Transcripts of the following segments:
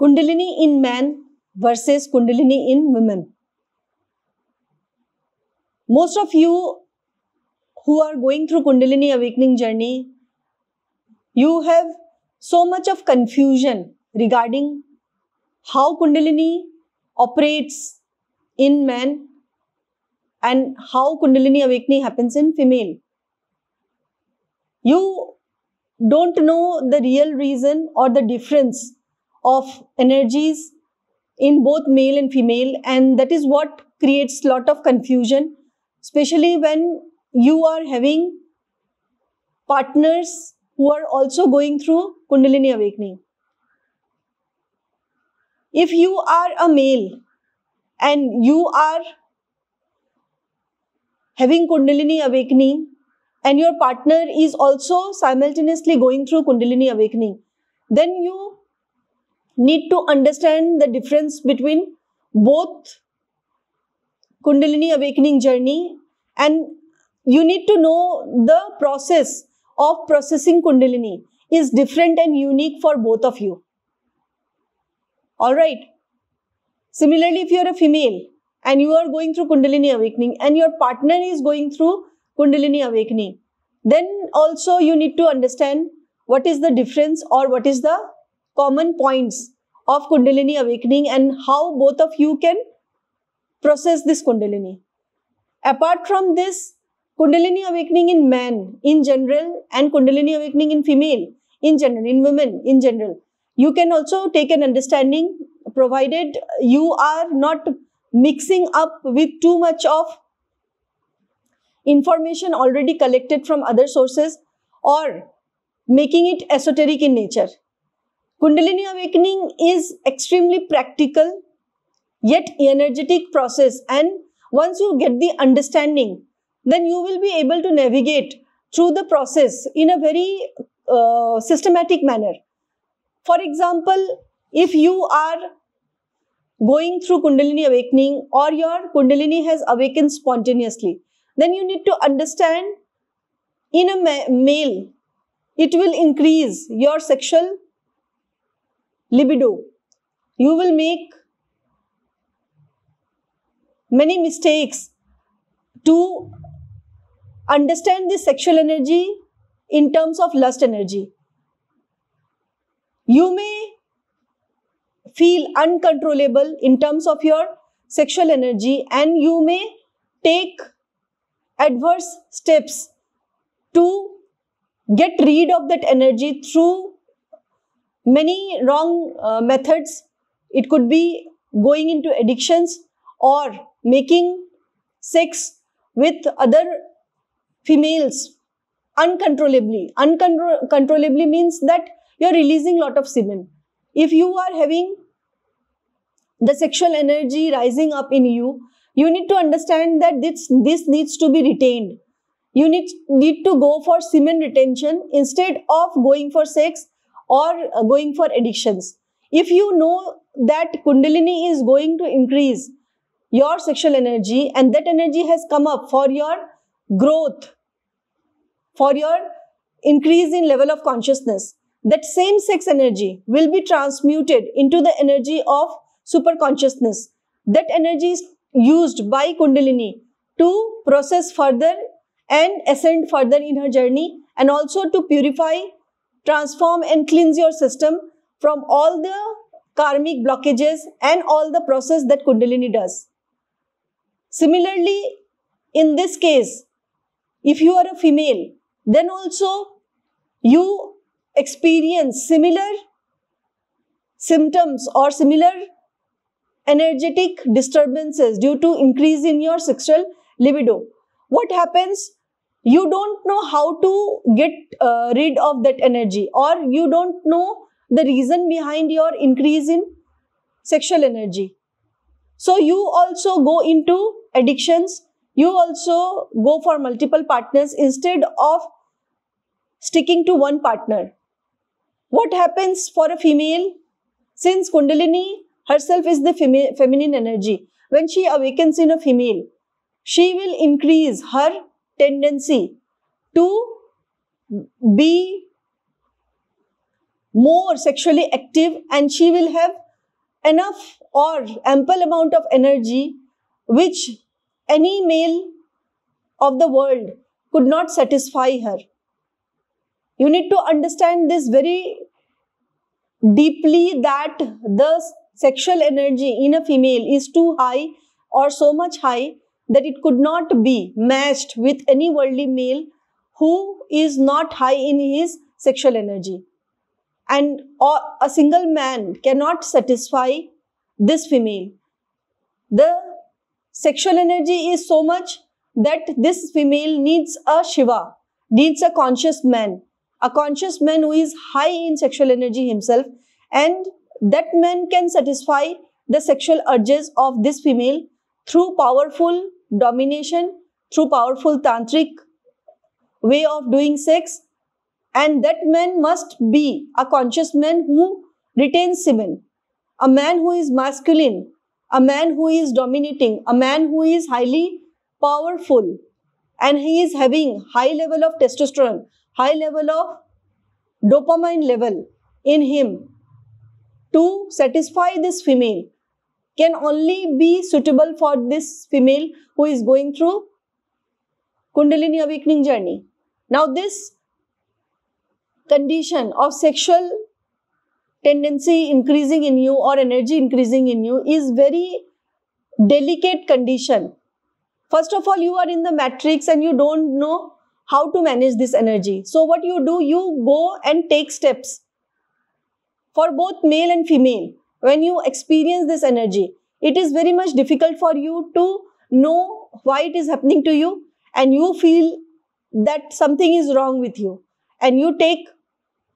Kundalini in man versus Kundalini in women. Most of you who are going through Kundalini awakening journey, you have so much of confusion regarding how Kundalini operates in man and how Kundalini awakening happens in female. You don't know the real reason or the difference of energies in both male and female, and that is what creates a lot of confusion, especially when you are having partners who are also going through Kundalini awakening. If you are a male and you are having Kundalini awakening and your partner is also simultaneously going through Kundalini awakening, then you need to understand the difference between both Kundalini awakening journey, and you need to know the process of processing Kundalini is different and unique for both of you. Alright. Similarly, if you are a female and you are going through Kundalini awakening and your partner is going through Kundalini awakening, then also you need to understand what is the difference or what is the common points of Kundalini awakening and how both of you can process this Kundalini. Apart from this, Kundalini awakening in man in general and Kundalini awakening in female in general, in women in general, you can also take an understanding, provided you are not mixing up with too much of information already collected from other sources or making it esoteric in nature. Kundalini awakening is extremely practical yet energetic process, and once you get the understanding, then you will be able to navigate through the process in a very systematic manner. For example, if you are going through Kundalini awakening or your Kundalini has awakened spontaneously, then you need to understand in a male, it will increase your sexual libido. You will make many mistakes to understand this sexual energy in terms of lust energy. You may feel uncontrollable in terms of your sexual energy, and you may take adverse steps to get rid of that energy through many wrong methods. It could be going into addictions or making sex with other females uncontrollably. Uncontrollably means that you're releasing a lot of semen. If you are having the sexual energy rising up in you, you need to understand that this needs to be retained. You need to go for semen retention instead of going for sex or going for addictions. If you know that Kundalini is going to increase your sexual energy and that energy has come up for your growth, for your increase in level of consciousness, that same sex energy will be transmuted into the energy of super consciousness. That energy is used by Kundalini to process further and ascend further in her journey, and also to purify, transform and cleanse your system from all the karmic blockages and all the process that Kundalini does. Similarly, in this case, if you are a female, then also you experience similar symptoms or similar energetic disturbances due to increase in your sexual libido. What happens? You don't know how to get rid of that energy, or you don't know the reason behind your increase in sexual energy. So you also go into addictions. You also go for multiple partners instead of sticking to one partner. What happens for a female? Since Kundalini herself is the feminine energy, when she awakens in a female, she will increase her tendency to be more sexually active, and she will have enough or ample amount of energy which any male of the world could not satisfy her. You need to understand this very deeply, that the sexual energy in a female is too high or so much high that it could not be matched with any worldly male who is not high in his sexual energy. And a single man cannot satisfy this female. The sexual energy is so much that this female needs a Shiva, needs a conscious man who is high in sexual energy himself, and that man can satisfy the sexual urges of this female through powerful domination, through powerful tantric way of doing sex. And that man must be a conscious man who retains semen, a man who is masculine, a man who is dominating, a man who is highly powerful, and he is having high level of testosterone, high level of dopamine level in him to satisfy this female, can only be suitable for this female who is going through Kundalini awakening journey. Now this condition of sexual tendency increasing in you or energy increasing in you is very delicate condition. First of all, you are in the matrix and you don't know how to manage this energy. So what you do, you go and take steps. For both male and female, when you experience this energy, it is very much difficult for you to know why it is happening to you, and you feel that something is wrong with you, and you take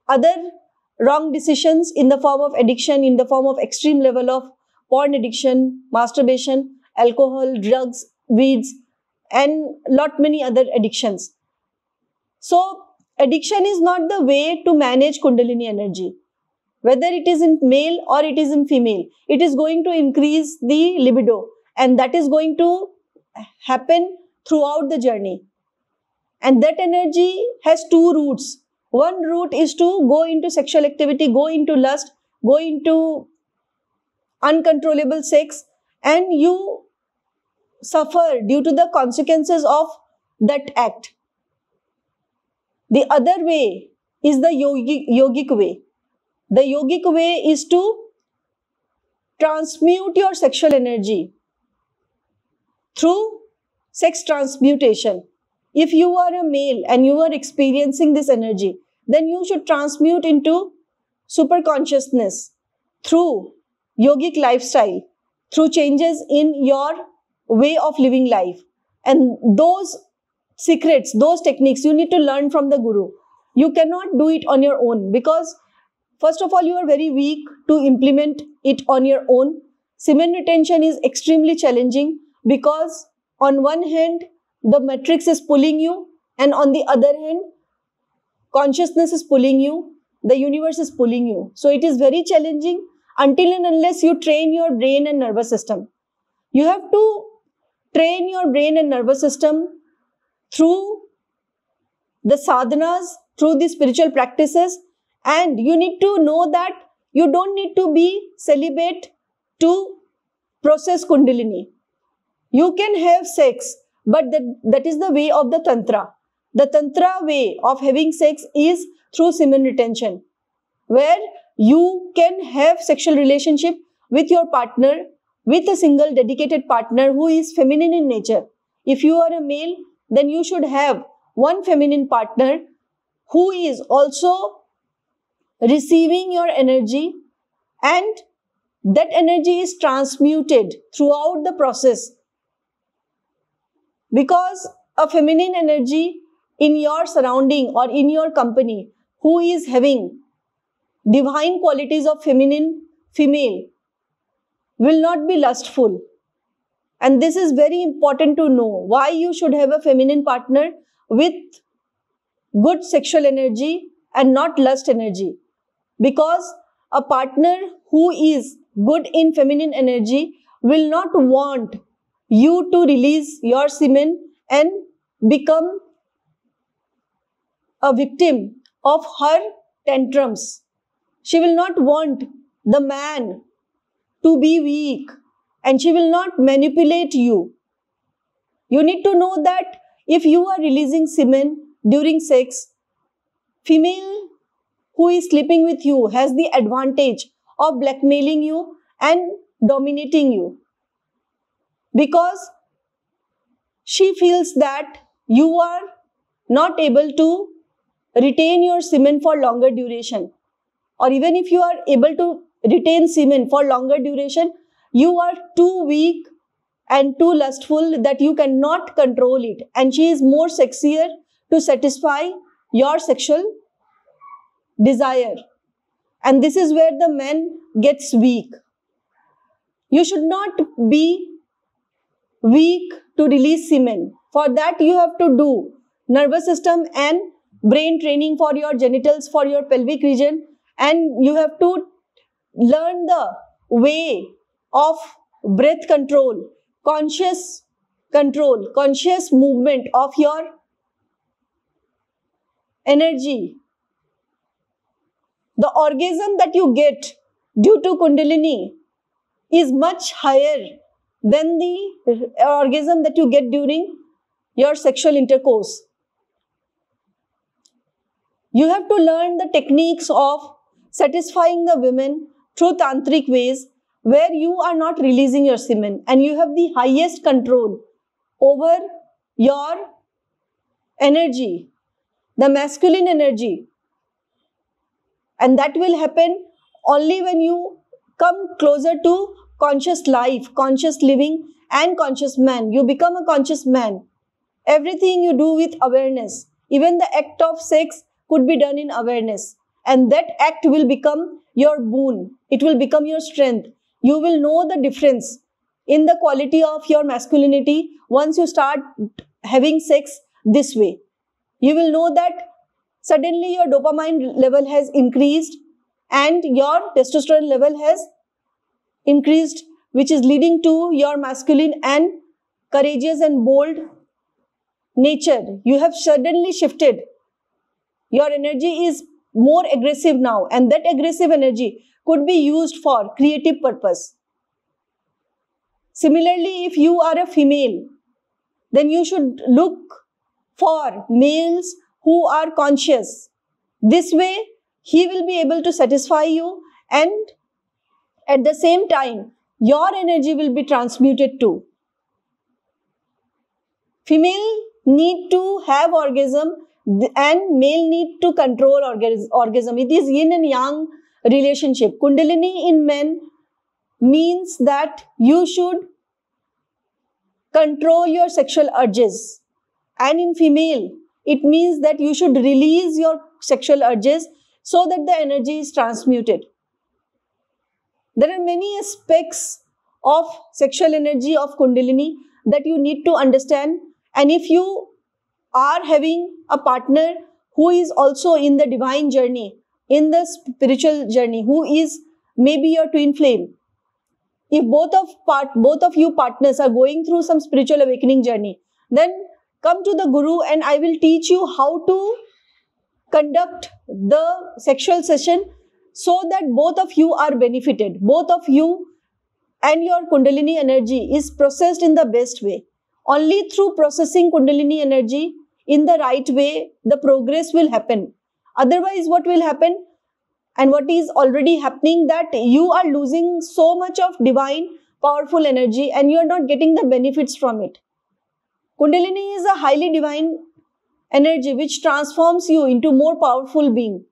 other wrong decisions in the form of addiction, in the form of extreme level of porn addiction, masturbation, alcohol, drugs, weeds, and lot many other addictions. So addiction is not the way to manage Kundalini energy. Whether it is in male or it is in female, it is going to increase the libido, and that is going to happen throughout the journey. And that energy has two routes. One route is to go into sexual activity, go into lust, go into uncontrollable sex, and you suffer due to the consequences of that act. The other way is the yogic way. The yogic way is to transmute your sexual energy through sex transmutation. If you are a male and you are experiencing this energy, then you should transmute into super consciousness through yogic lifestyle, through changes in your way of living life. And those secrets, those techniques, you need to learn from the guru. You cannot do it on your own, because first of all, you are very weak to implement it on your own. Semen retention is extremely challenging because on one hand, the matrix is pulling you, and on the other hand, consciousness is pulling you, the universe is pulling you. So it is very challenging until and unless you train your brain and nervous system. You have to train your brain and nervous system through the sadhanas, through the spiritual practices, and you need to know that you don't need to be celibate to process Kundalini. You can have sex, but that is the way of the Tantra. The Tantra way of having sex is through semen retention, where you can have sexual relationship with your partner, with a single dedicated partner who is feminine in nature. If you are a male, then you should have one feminine partner who is also receiving your energy, and that energy is transmuted throughout the process. Because a feminine energy in your surrounding or in your company who is having divine qualities of feminine, female, will not be lustful. And this is very important to know, why you should have a feminine partner with good sexual energy and not lust energy. Because a partner who is good in feminine energy will not want you to release your semen and become a victim of her tantrums. She will not want the man to be weak and she will not manipulate you. You need to know that if you are releasing semen during sex, female who is sleeping with you has the advantage of blackmailing you and dominating you, because she feels that you are not able to retain your semen for longer duration, or even if you are able to retain semen for longer duration, you are too weak and too lustful that you cannot control it, and she is more sexier to satisfy your sexual desire. And this is where the man gets weak. You should not be weak to release semen. For that you have to do nervous system and brain training for your genitals, for your pelvic region, and you have to learn the way of breath control, conscious movement of your energy. The orgasm that you get due to Kundalini is much higher than the orgasm that you get during your sexual intercourse. You have to learn the techniques of satisfying the women through tantric ways, where you are not releasing your semen and you have the highest control over your energy, the masculine energy. And that will happen only when you come closer to conscious life, conscious living and conscious man. You become a conscious man. Everything you do with awareness, even the act of sex could be done in awareness. And that act will become your boon. It will become your strength. You will know the difference in the quality of your masculinity once you start having sex this way. You will know that suddenly your dopamine level has increased and your testosterone level has increased, which is leading to your masculine and courageous and bold nature. You have suddenly shifted. Your energy is more aggressive now, and that aggressive energy could be used for creative purpose. Similarly, if you are a female, then you should look for males who are conscious. This way, he will be able to satisfy you, and at the same time, your energy will be transmuted too. Female need to have orgasm and male need to control orgasm. It is yin and yang relationship. Kundalini in men means that you should control your sexual urges, and in female it means that you should release your sexual urges so that the energy is transmuted. There are many aspects of sexual energy of Kundalini that you need to understand, and if you are having a partner who is also in the divine journey, in the spiritual journey, who is maybe your twin flame, if both of you partners are going through some spiritual awakening journey, then come to the Guru and I will teach you how to conduct the sexual session so that both of you are benefited. Both of you and your Kundalini energy is processed in the best way. Only through processing Kundalini energy in the right way, the progress will happen. Otherwise, what will happen, and what is already happening, that you are losing so much of divine, powerful energy and you are not getting the benefits from it. Kundalini is a highly divine energy which transforms you into more powerful being.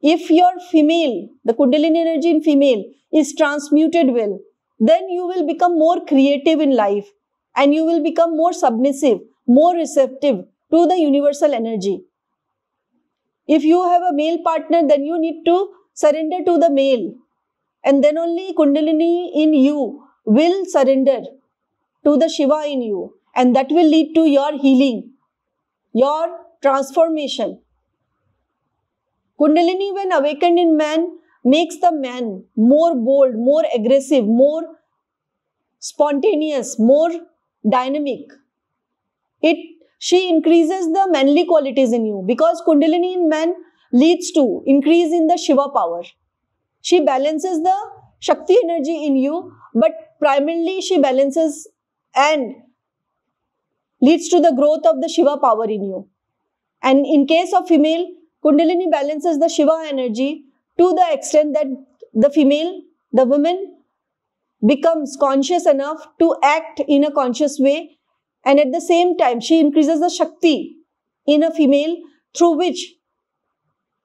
If your female, the Kundalini energy in female is transmuted well, then you will become more creative in life and you will become more submissive, more receptive to the universal energy. If you have a male partner, then you need to surrender to the male, and then only Kundalini in you will surrender to the Shiva in you, and that will lead to your healing, your transformation. Kundalini, when awakened in man, makes the man more bold, more aggressive, more spontaneous, more dynamic. She increases the manly qualities in you, because Kundalini in man leads to increase in the Shiva power. She balances the Shakti energy in you, but primarily she balances and leads to the growth of the Shiva power in you. And in case of female, Kundalini balances the Shiva energy to the extent that the female, the woman, becomes conscious enough to act in a conscious way, and at the same time she increases the Shakti in a female, through which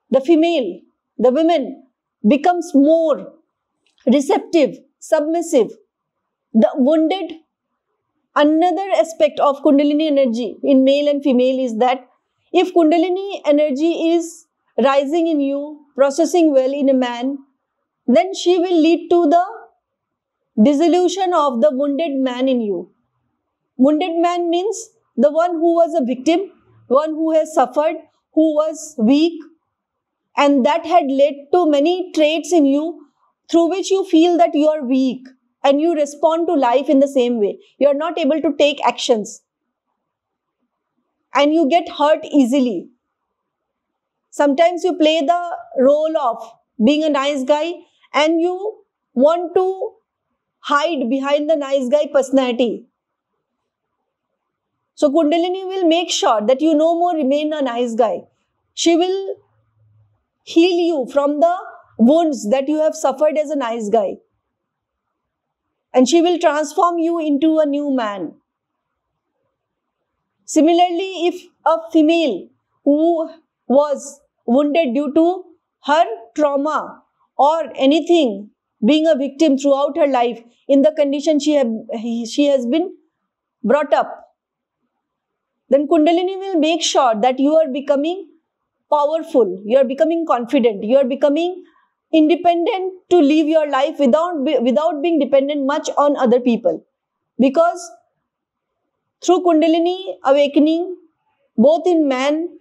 the female, the woman, becomes more receptive, submissive. The wounded, another aspect of Kundalini energy in male and female is that if Kundalini energy is rising in you, processing well in a man, then she will lead to the dissolution of the wounded man in you. Wounded man means the one who was a victim, one who has suffered, who was weak, and that had led to many traits in you through which you feel that you are weak and you respond to life in the same way. You are not able to take actions and you get hurt easily. Sometimes you play the role of being a nice guy and you want to hide behind the nice guy personality. So Kundalini will make sure that you no more remain a nice guy. She will heal you from the wounds that you have suffered as a nice guy. And she will transform you into a new man. Similarly, if a female who was wounded due to her trauma or anything, being a victim throughout her life in the condition she has been brought up, then Kundalini will make sure that you are becoming powerful, you are becoming confident, you are becoming independent to live your life without being dependent much on other people. Because through Kundalini awakening, both in man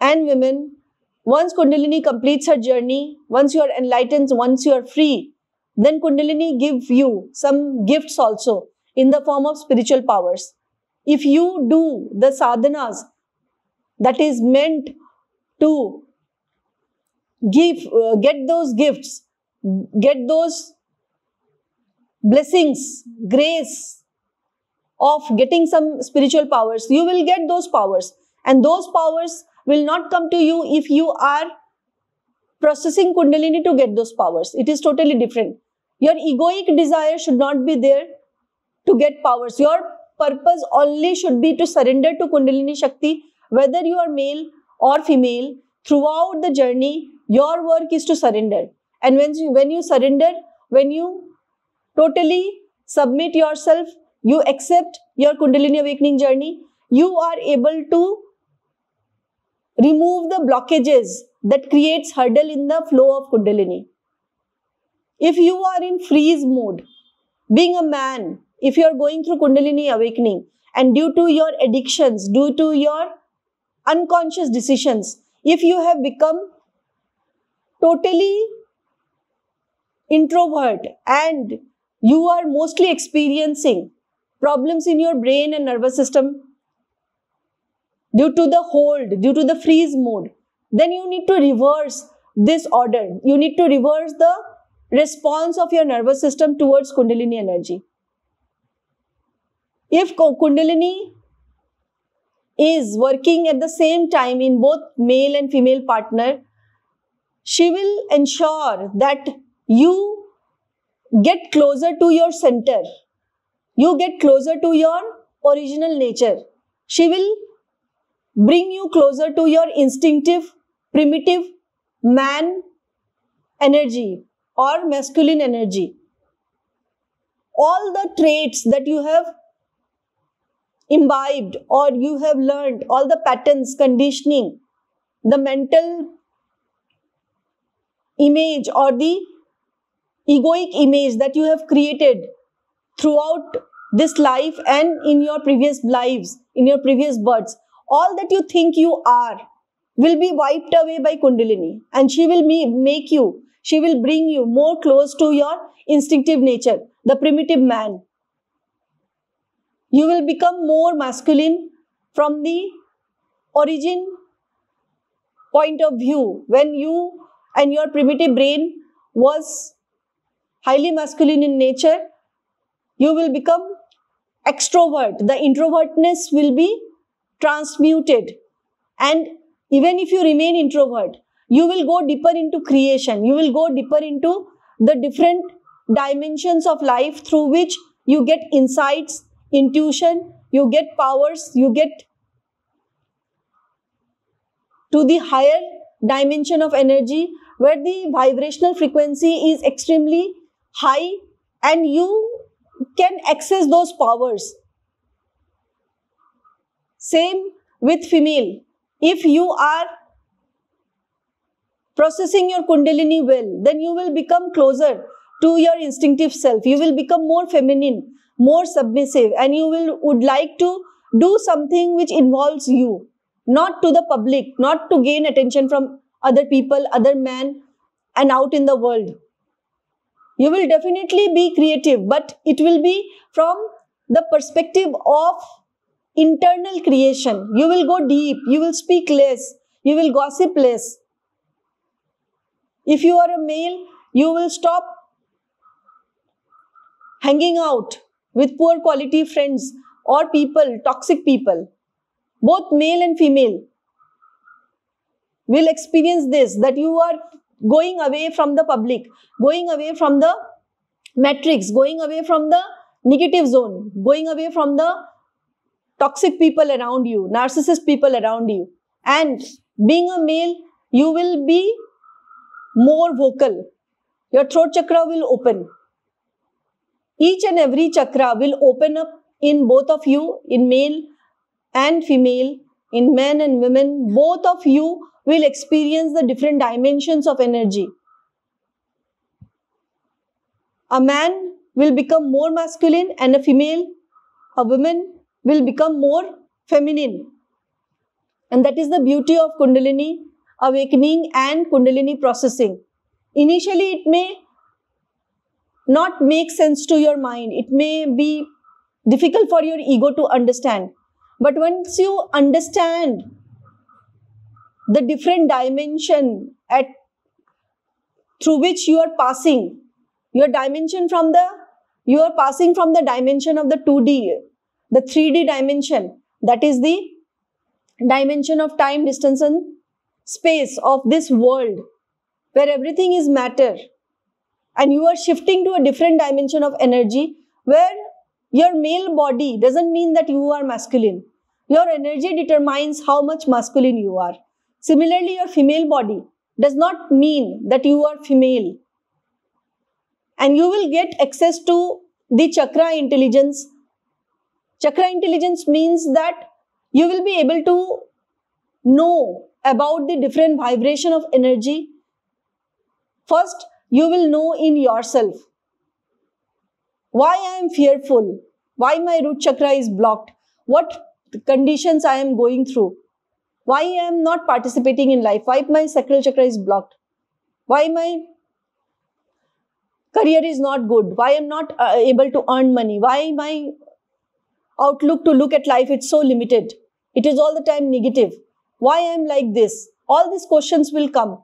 and women, once Kundalini completes her journey, once you are enlightened, once you are free, then Kundalini gives you some gifts also in the form of spiritual powers. If you do the sadhanas that is meant to get those gifts, get those blessings, grace of getting some spiritual powers, you will get those powers. And those powers will not come to you if you are processing Kundalini to get those powers. It is totally different. Your egoic desire should not be there to get powers. Your purpose only should be to surrender to Kundalini Shakti, whether you are male or female. Throughout the journey, your work is to surrender. And when you surrender, when you totally submit yourself, you accept your Kundalini awakening journey, you are able to remove the blockages that creates hurdle in the flow of Kundalini. If you are in freeze mode, being a man, if you are going through Kundalini awakening and due to your addictions, due to your unconscious decisions, if you have become totally introvert and you are mostly experiencing problems in your brain and nervous system due to the hold, due to the freeze mode, then you need to reverse this order. You need to reverse the response of your nervous system towards Kundalini energy. If Kundalini is working at the same time in both male and female partner, she will ensure that you get closer to your center. You get closer to your original nature. She will bring you closer to your instinctive, primitive man energy or masculine energy. All the traits that you have imbibed or you have learned, all the patterns, conditioning, the mental image or the egoic image that you have created throughout this life and in your previous lives, in your previous births, all that you think you are will be wiped away by Kundalini, and she will she will bring you more close to your instinctive nature, the primitive man. You will become more masculine from the origin point of view when you and your primitive brain was highly masculine in nature, you will become extrovert. The introvertness will be transmuted. And even if you remain introvert, you will go deeper into creation. You will go deeper into the different dimensions of life through which you get insights, intuition, you get powers, you get to the higher dimension of energy where the vibrational frequency is extremely high and you can access those powers. Same with female. If you are processing your Kundalini well, then you will become closer to your instinctive self. You will become more feminine, more submissive, and you would like to do something which involves you, not to the public, not to gain attention from other people, other men, and out in the world. You will definitely be creative, but it will be from the perspective of internal creation. You will go deep, you will speak less, you will gossip less. If you are a male, you will stop hanging out with poor quality friends or people, toxic people. Both male and female will experience this, that you are going away from the public, going away from the matrix, going away from the negative zone, going away from the toxic people around you, narcissist people around you. And being a male, you will be more vocal. Your throat chakra will open. Each and every chakra will open up in both of you, in male and female, in men and women. Both of you will experience the different dimensions of energy. A man will become more masculine and a woman will become more feminine. And that is the beauty of Kundalini awakening and Kundalini processing. Initially, it may not make sense to your mind. It may be difficult for your ego to understand. But once you understand the different dimension through which you are passing, you are passing from the dimension of the 2D, the 3D dimension, that is the dimension of time, distance and space of this world, where everything is matter, and you are shifting to a different dimension of energy where your male body doesn't mean that you are masculine. Your energy determines how much masculine you are. Similarly, your female body does not mean that you are female. And you will get access to the chakra intelligence. Chakra intelligence means that you will be able to know about the different vibration of energy. First, you will know in yourself why I am fearful, why my root chakra is blocked, what conditions I am going through, why I am not participating in life, why my sacral chakra is blocked, why my career is not good, why I am not able to earn money, why my outlook to look at life is so limited, it is all the time negative, why I am like this. All these questions will come.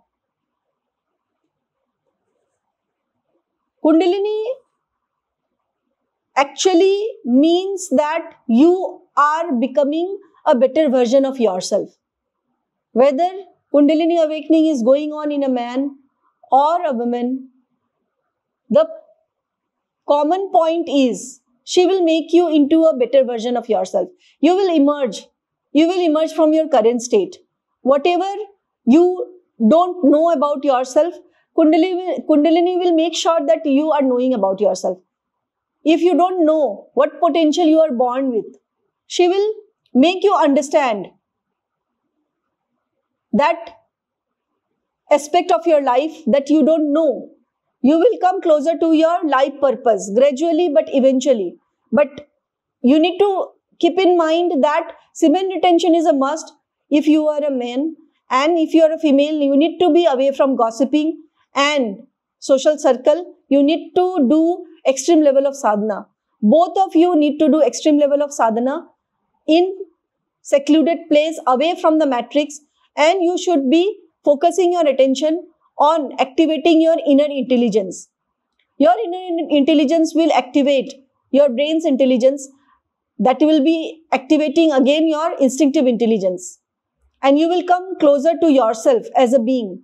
Kundalini actually means that you are becoming a better version of yourself. Whether Kundalini awakening is going on in a man or a woman, the common point is she will make you into a better version of yourself. You will emerge. You will emerge from your current state. Whatever you don't know about yourself, Kundalini will make sure that you are knowing about yourself. If you don't know what potential you are born with, she will make you understand that aspect of your life that you don't know. You will come closer to your life purpose gradually but eventually. But you need to keep in mind that semen retention is a must if you are a man, and if you are a female, you need to be away from gossiping and social circle. You need to do extreme level of sadhana. Both of you need to do extreme level of sadhana in secluded place away from the matrix, and you should be focusing your attention on activating your inner intelligence. Your inner intelligence will activate your brain's intelligence, that will be activating again your instinctive intelligence. And you will come closer to yourself as a being.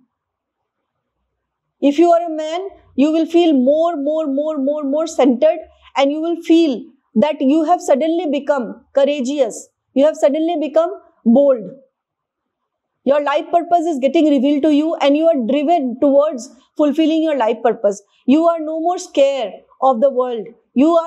If you are a man, you will feel more centered, and you will feel that you have suddenly become courageous. You have suddenly become bold. Your life purpose is getting revealed to you, and you are driven towards fulfilling your life purpose. You are no more scared of the world. You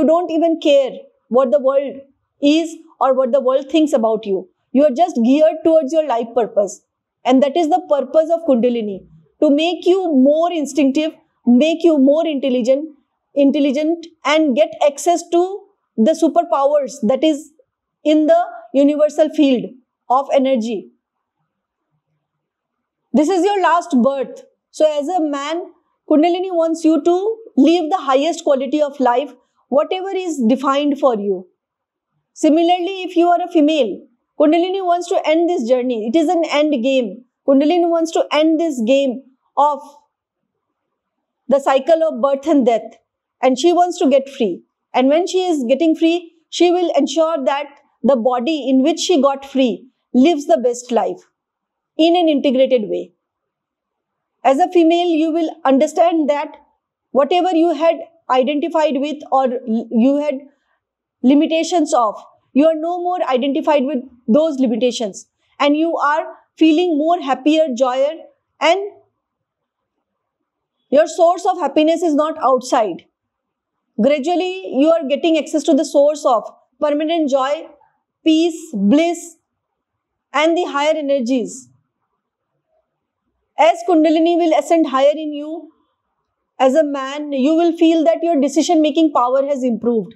don't even care what the world is or what the world thinks about you. You are just geared towards your life purpose. And that is the purpose of Kundalini, to make you more instinctive, make you more intelligent, and get access to the superpowers that is in the universal field of energy. This is your last birth. So as a man, Kundalini wants you to live the highest quality of life, whatever is defined for you. Similarly, if you are a female, Kundalini wants to end this journey. It is an end game. Kundalini wants to end this game of the cycle of birth and death. And she wants to get free. And when she is getting free, she will ensure that the body in which she got free lives the best life in an integrated way. As a female, you will understand that whatever you had identified with or you had limitations of, you are no more identified with those limitations, and you are feeling more happier, joyer, and your source of happiness is not outside. Gradually, you are getting access to the source of permanent joy, peace, bliss, and the higher energies. As Kundalini will ascend higher in you, as a man, you will feel that your decision-making power has improved.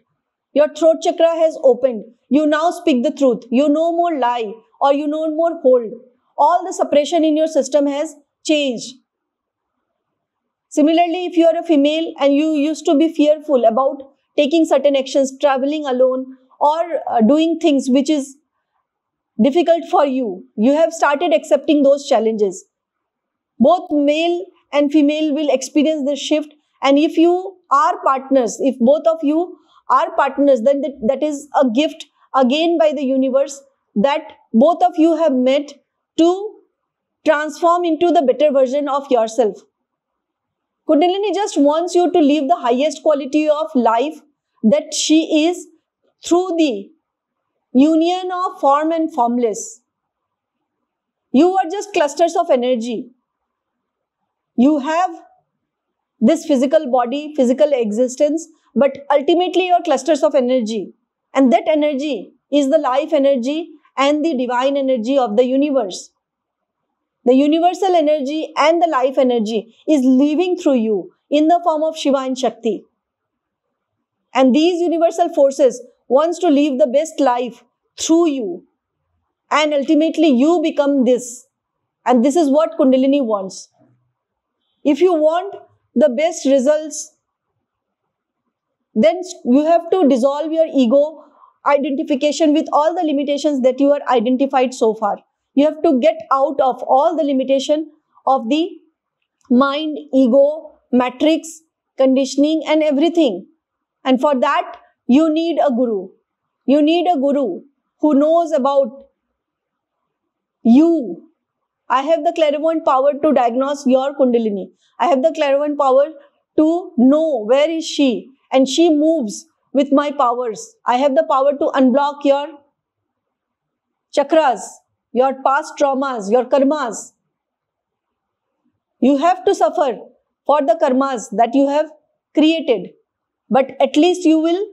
Your throat chakra has opened. You now speak the truth. You no more lie or you no more hold. All the suppression in your system has changed. Similarly, if you are a female and you used to be fearful about taking certain actions, traveling alone, or doing things which is difficult for you, you have started accepting those challenges. Both male and female will experience this shift, and if you are partners, if both of you are partners, then that is a gift again by the universe that both of you have met to transform into the better version of yourself. Kundalini just wants you to live the highest quality of life that she is through the union of form and formless. You are just clusters of energy. You have this physical body, physical existence, but ultimately you are clusters of energy. And that energy is the life energy and the divine energy of the universe. The universal energy and the life energy is living through you in the form of Shiva and Shakti. And these universal forces wants to live the best life through you. And ultimately you become this. And this is what Kundalini wants. If you want the best results, then you have to dissolve your ego identification with all the limitations that you are identified so far. You have to get out of all the limitation of the mind, ego, matrix, conditioning and everything. And for that, you need a guru. You need a guru who knows about you. I have the clairvoyant power to diagnose your Kundalini. I have the clairvoyant power to know where is she, and she moves with my powers. I have the power to unblock your chakras, your past traumas, your karmas. You have to suffer for the karmas that you have created, but at least you will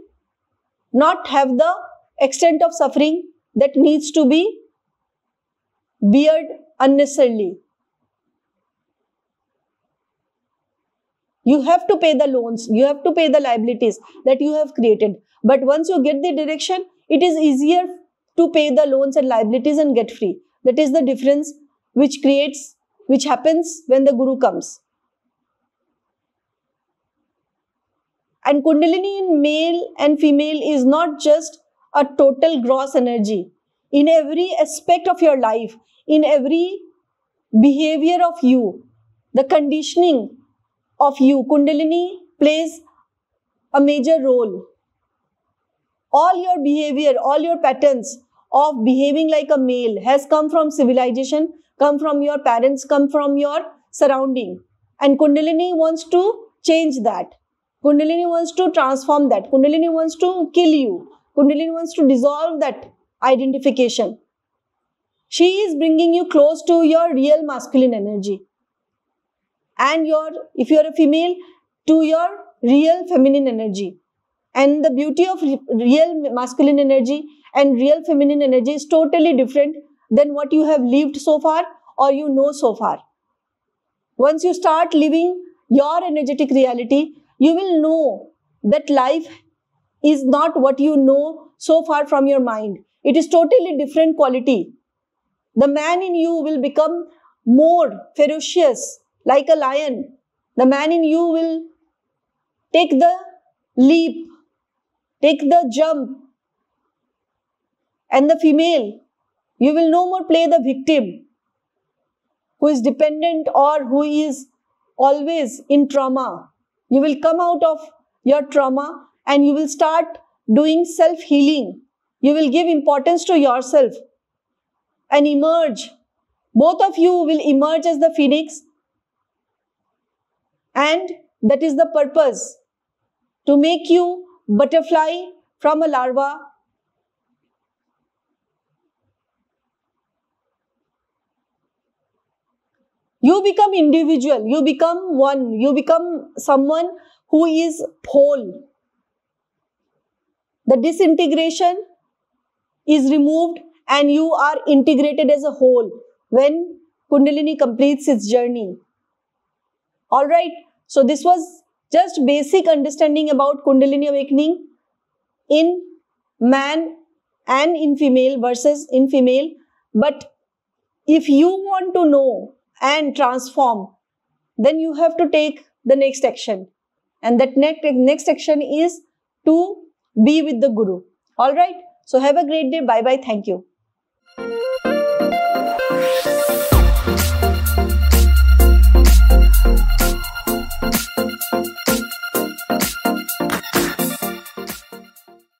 not have the extent of suffering that needs to be beared unnecessarily. You have to pay the loans, you have to pay the liabilities that you have created. But once you get the direction, it is easier to pay the loans and liabilities and get free. That is the difference which happens when the Guru comes. And Kundalini in male and female is not just a total gross energy. In every aspect of your life, in every behavior of you, the conditioning of you, Kundalini plays a major role. All your behavior, all your patterns of behaving like a male has come from civilization, come from your parents, come from your surrounding. And Kundalini wants to change that. Kundalini wants to transform that. Kundalini wants to kill you. Kundalini wants to dissolve that identification. She is bringing you close to your real masculine energy. And if you are a female, to your real feminine energy. And the beauty of real masculine energy and real feminine energy is totally different than what you have lived so far or you know so far. Once you start living your energetic reality, you will know that life is not what you know so far from your mind. It is totally different quality. The man in you will become more ferocious, like a lion. The man in you will take the leap, take the jump. And the female, you will no more play the victim who is dependent or who is always in trauma. You will come out of your trauma and you will start doing self-healing. You will give importance to yourself and emerge. Both of you will emerge as the phoenix, and that is the purpose, to make you butterfly from a larva. You become individual, you become one, you become someone who is whole. The disintegration is removed and you are integrated as a whole when Kundalini completes its journey. Alright, so this was just basic understanding about Kundalini awakening in man and in female versus in female. But if you want to know and transform, then you have to take the next action. And that next action is to be with the Guru. Alright, so have a great day. Bye bye. Thank you.